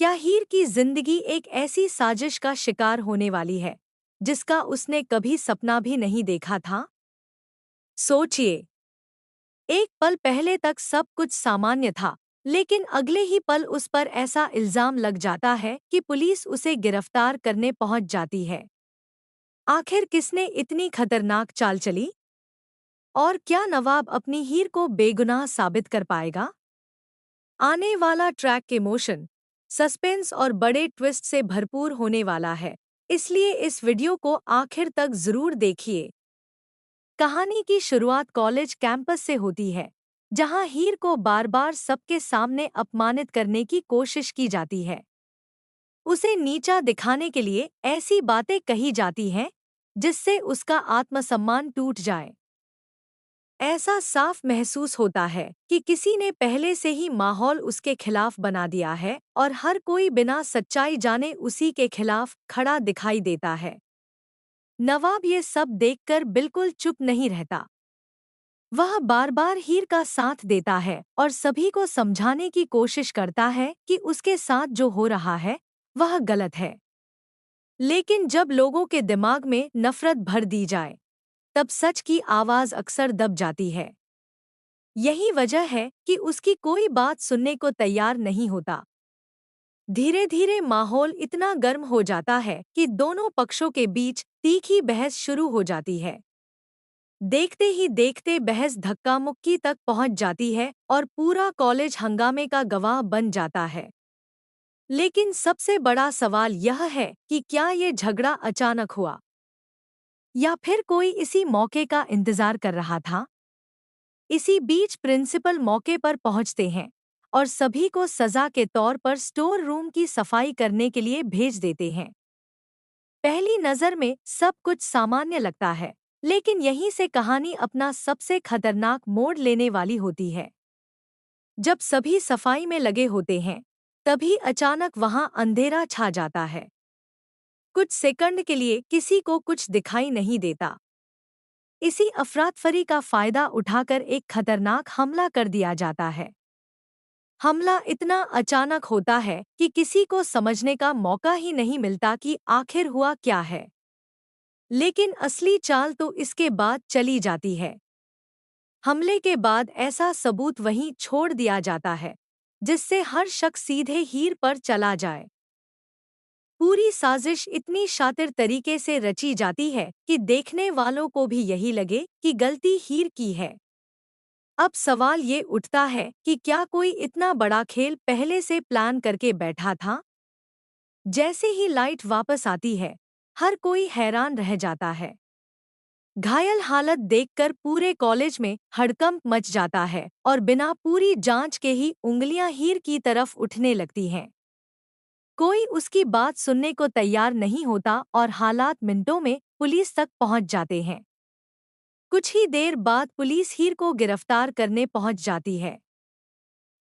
क्या हीर की जिंदगी एक ऐसी साजिश का शिकार होने वाली है जिसका उसने कभी सपना भी नहीं देखा था? सोचिए, एक पल पहले तक सब कुछ सामान्य था, लेकिन अगले ही पल उस पर ऐसा इल्जाम लग जाता है कि पुलिस उसे गिरफ्तार करने पहुंच जाती है। आखिर किसने इतनी खतरनाक चाल चली? और क्या नवाब अपनी हीर को बेगुनाह साबित कर पाएगा? आने वाला ट्रैक इमोशन, सस्पेंस और बड़े ट्विस्ट से भरपूर होने वाला है, इसलिए इस वीडियो को आखिर तक जरूर देखिए। कहानी की शुरुआत कॉलेज कैंपस से होती है, जहां हीर को बार बार सबके सामने अपमानित करने की कोशिश की जाती है। उसे नीचा दिखाने के लिए ऐसी बातें कही जाती हैं जिससे उसका आत्मसम्मान टूट जाए। ऐसा साफ महसूस होता है कि किसी ने पहले से ही माहौल उसके खिलाफ बना दिया है और हर कोई बिना सच्चाई जाने उसी के खिलाफ खड़ा दिखाई देता है। नवाब ये सब देखकर बिल्कुल चुप नहीं रहता। वह बार बार हीर का साथ देता है और सभी को समझाने की कोशिश करता है कि उसके साथ जो हो रहा है वह गलत है। लेकिन जब लोगों के दिमाग में नफरत भर दी जाए, तब सच की आवाज अक्सर दब जाती है। यही वजह है कि उसकी कोई बात सुनने को तैयार नहीं होता। धीरे धीरे माहौल इतना गर्म हो जाता है कि दोनों पक्षों के बीच तीखी बहस शुरू हो जाती है। देखते ही देखते बहस धक्का मुक्की तक पहुंच जाती है और पूरा कॉलेज हंगामे का गवाह बन जाता है। लेकिन सबसे बड़ा सवाल यह है कि क्या ये झगड़ा अचानक हुआ या फिर कोई इसी मौके का इंतजार कर रहा था? इसी बीच प्रिंसिपल मौके पर पहुंचते हैं और सभी को सजा के तौर पर स्टोर रूम की सफाई करने के लिए भेज देते हैं। पहली नज़र में सब कुछ सामान्य लगता है, लेकिन यहीं से कहानी अपना सबसे खतरनाक मोड़ लेने वाली होती है। जब सभी सफाई में लगे होते हैं, तभी अचानक वहां अंधेरा छा जाता है। कुछ सेकंड के लिए किसी को कुछ दिखाई नहीं देता। इसी अफरातफरी का फायदा उठाकर एक खतरनाक हमला कर दिया जाता है। हमला इतना अचानक होता है कि किसी को समझने का मौका ही नहीं मिलता कि आखिर हुआ क्या है। लेकिन असली चाल तो इसके बाद चली जाती है। हमले के बाद ऐसा सबूत वहीं छोड़ दिया जाता है जिससे हर शख्स सीधे हीर पर चला जाए। पूरी साजिश इतनी शातिर तरीके से रची जाती है कि देखने वालों को भी यही लगे कि गलती हीर की है। अब सवाल ये उठता है कि क्या कोई इतना बड़ा खेल पहले से प्लान करके बैठा था? जैसे ही लाइट वापस आती है, हर कोई हैरान रह जाता है। घायल हालत देखकर पूरे कॉलेज में हड़कंप मच जाता है और बिना पूरी जांच के ही उंगलियां हीर की तरफ उठने लगती हैं। कोई उसकी बात सुनने को तैयार नहीं होता और हालात मिनटों में पुलिस तक पहुंच जाते हैं। कुछ ही देर बाद पुलिस हीर को गिरफ्तार करने पहुंच जाती है।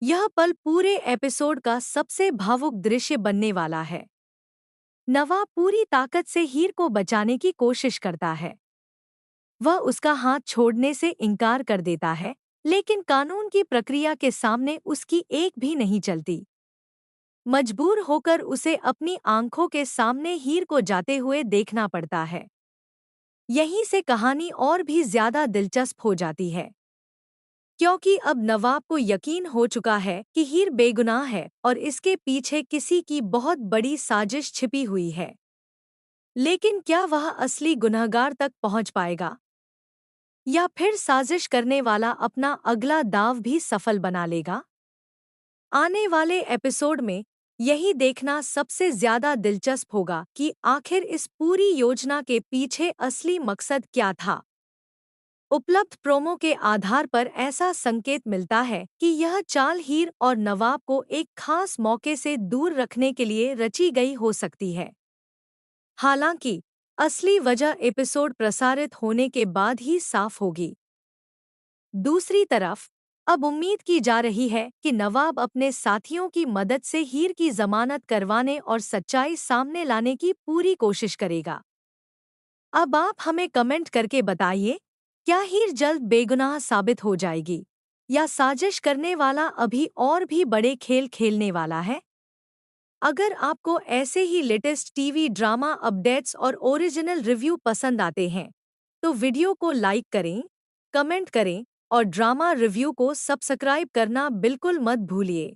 यह पल पूरे एपिसोड का सबसे भावुक दृश्य बनने वाला है। नवाब पूरी ताकत से हीर को बचाने की कोशिश करता है। वह उसका हाथ छोड़ने से इनकार कर देता है, लेकिन कानून की प्रक्रिया के सामने उसकी एक भी नहीं चलती। मजबूर होकर उसे अपनी आंखों के सामने हीर को जाते हुए देखना पड़ता है। यहीं से कहानी और भी ज्यादा दिलचस्प हो जाती है, क्योंकि अब नवाब को यकीन हो चुका है कि हीर बेगुनाह है और इसके पीछे किसी की बहुत बड़ी साजिश छिपी हुई है। लेकिन क्या वह असली गुनहगार तक पहुंच पाएगा, या फिर साजिश करने वाला अपना अगला दांव भी सफल बना लेगा? आने वाले एपिसोड में यही देखना सबसे ज्यादा दिलचस्प होगा कि आखिर इस पूरी योजना के पीछे असली मकसद क्या था। उपलब्ध प्रोमो के आधार पर ऐसा संकेत मिलता है कि यह चाल हीर और नवाब को एक खास मौके से दूर रखने के लिए रची गई हो सकती है। हालांकि असली वजह एपिसोड प्रसारित होने के बाद ही साफ होगी। दूसरी तरफ अब उम्मीद की जा रही है कि नवाब अपने साथियों की मदद से हीर की जमानत करवाने और सच्चाई सामने लाने की पूरी कोशिश करेगा। अब आप हमें कमेंट करके बताइए, क्या हीर जल्द बेगुनाह साबित हो जाएगी या साजिश करने वाला अभी और भी बड़े खेल खेलने वाला है? अगर आपको ऐसे ही लेटेस्ट टीवी ड्रामा अपडेट्स और ओरिजिनल रिव्यू पसंद आते हैं, तो वीडियो को लाइक करें, कमेंट करें और ड्रामा रिव्यू को सब्सक्राइब करना बिल्कुल मत भूलिए।